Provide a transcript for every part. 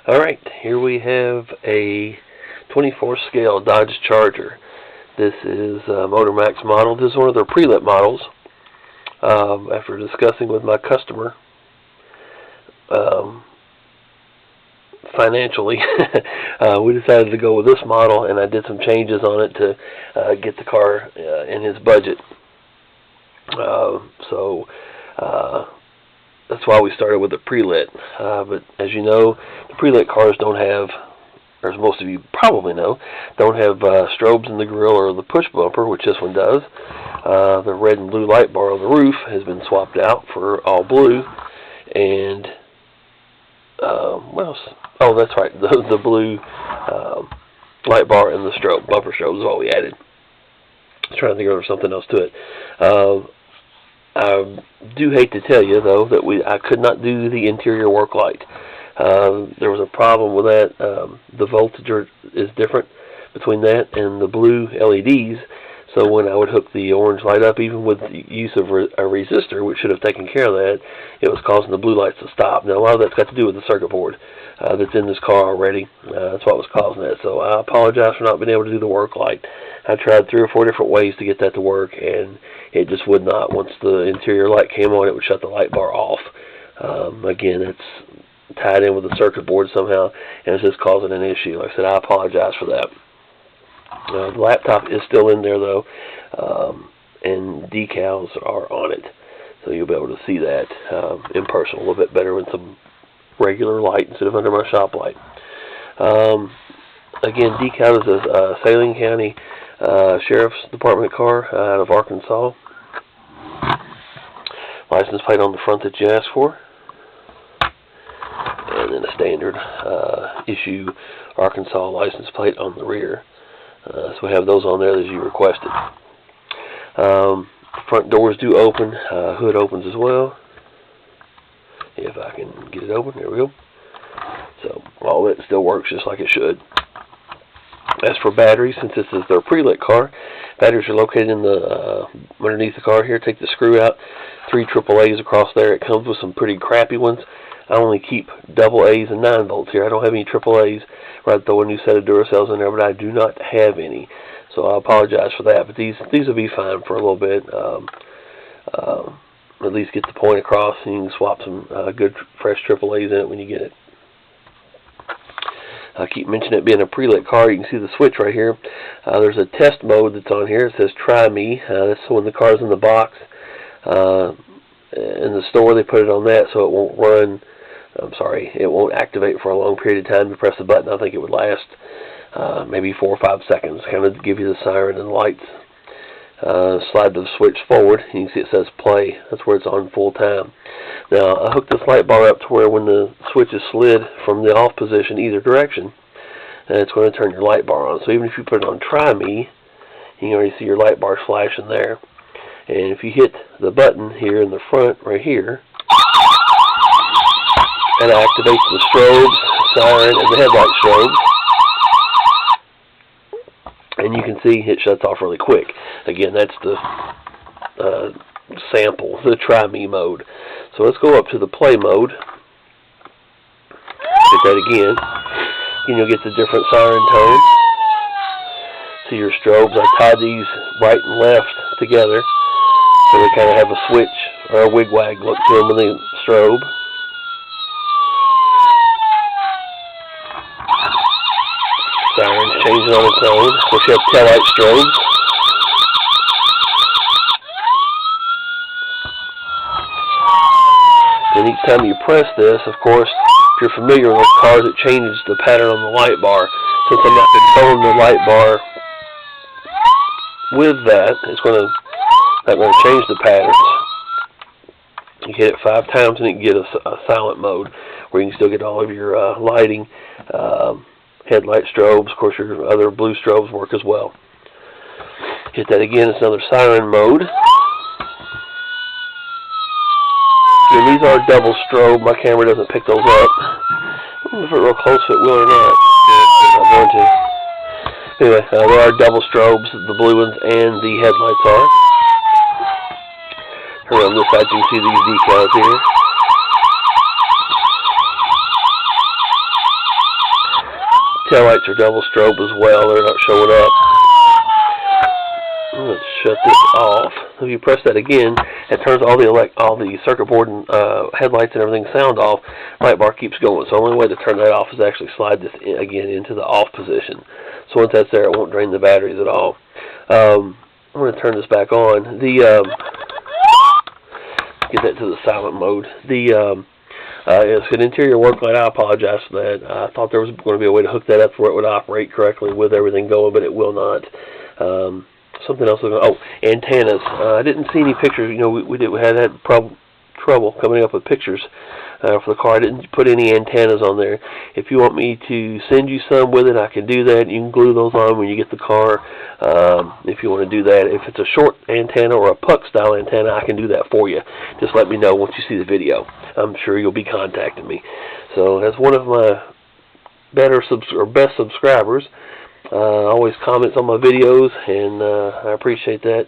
Alright, here we have a 24 scale Dodge Charger. This is a MotorMax model. This is one of their pre-lit models. After discussing with my customer financially, we decided to go with this model, and I did some changes on it to get the car in his budget. That's why we started with the pre-lit. But as you know, the pre-lit cars don't have, or as most of you probably know, don't have strobes in the grille or the push bumper, which this one does. The red and blue light bar on the roof has been swapped out for all blue. And what else? Oh, that's right. The blue light bar and the strobe, bumper strobe is what we added. I was trying to think of something else to it. I do hate to tell you, though, that I could not do the interior work light. There was a problem with that. The voltage is different between that and the blue LEDs. So when I would hook the orange light up, even with the use of a resistor, which should have taken care of that, it was causing the blue lights to stop. Now, a lot of that's got to do with the circuit board that's in this car already. That's what was causing that. So I apologize for not being able to do the work light. I tried 3 or 4 different ways to get that to work, and it just would not. Once the interior light came on, it would shut the light bar off. Again, it's tied in with the circuit board somehow, and it's just causing an issue. Like I said, I apologize for that. The laptop is still in there, though, and decals are on it, so you'll be able to see that in person a little bit better with some regular light instead of under my shop light. Again, decal is a Saline County Sheriff's Department car out of Arkansas. License plate on the front that you asked for, and then a standard issue Arkansas license plate on the rear. So we have those on there as you requested. Front doors do open. Hood opens as well. If I can get it open, there we go. So all that still works just like it should. As for batteries, since this is their pre-lit car, batteries are located in the underneath the car here. Take the screw out. 3 AAAs across there. It comes with some pretty crappy ones. I only keep AA and 9 volts here. I don't have any AAAs. I'd throw a new set of Duracells in there, but I do not have any. So I apologize for that. But these will be fine for a little bit. At least get the point across, and you can swap some good fresh AAAs in it when you get it. I keep mentioning it being a pre-lit car. You can see the switch right here. There's a test mode that's on here. It says Try Me. That's when the car's in the box. In the store, they put it on that so it won't run. It won't activate for a long period of time. You press the button, I think it would last maybe 4 or 5 seconds, kind of to give you the siren and lights. Slide the switch forward, and you can see it says play. That's where it's on full time. Now, I hooked this light bar up to where when the switch is slid from the off position either direction, it's going to turn your light bar on. So even if you put it on Try Me, you can already see your light bar flashing there. And if you hit the button here in the front, right here, it activates the strobes, siren, and the headlight strobes. And you can see it shuts off really quick. Again, that's the sample, the Try Me mode. So let's go up to the play mode. Hit that again. And you'll get the different siren tones. See your strobes. I tied these right and left together, so they kind of have a switch or a wig-wag look to them with the strobe. Siren's changing on its own. Of course, you have taillight strobes. And each time you press this, of course, if you're familiar with cars, it changes the pattern on the light bar. Since I'm not controlling the light bar with that, it's not going to change the patterns. You hit it 5 times and you can get a silent mode where you can still get all of your lighting, headlight strobes. Of course, your other blue strobes work as well. Hit that again, it's another siren mode. And these are double strobe. My camera doesn't pick those up. I don't know if it real close if it will or not. I'm going to. Anyway, there are double strobes, the blue ones and the headlights are. Turn on this side, you can see these decals here. Taillights are double strobe as well. They're not showing up. Let's shut this off. If you press that again, it turns all the circuit board and headlights and everything sound off. Light bar keeps going. So the only way to turn that off is actually slide this again into the off position. So once that's there, it won't drain the batteries at all. I'm going to turn this back on. Get that to the silent mode. It's an interior work light. I apologize for that. I thought there was going to be a way to hook that up where it would operate correctly with everything going, but it will not. Something else. Antennas. I didn't see any pictures. You know, we had trouble coming up with pictures for the car. I didn't put any antennas on there. If you want me to send you some with it, I can do that. You can glue those on when you get the car. If you want to do that. If it's a short antenna or a puck style antenna, I can do that for you. Just let me know once you see the video. I'm sure you'll be contacting me. So that's one of my best subscribers. Always comments on my videos, and I appreciate that.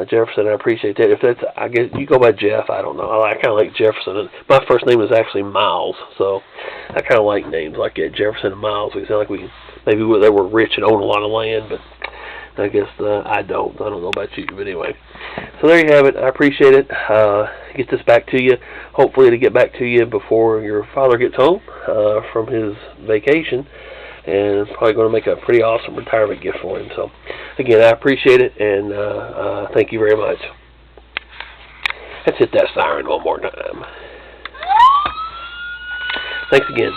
Jefferson, I appreciate that. If that's, I guess you go by Jeff. I don't know. I kind of like Jefferson. And my first name is actually Miles, so I kind of like names like that. Jefferson and Miles. We sound like maybe they were rich and owned a lot of land, but I guess I don't. I don't know about you, but anyway. So there you have it. I appreciate it. Get this back to you. Hopefully to get back to you before your father gets home from his vacation. And it's probably going to make a pretty awesome retirement gift for him. So, again, I appreciate it, and thank you very much. Let's hit that siren one more time. Thanks again.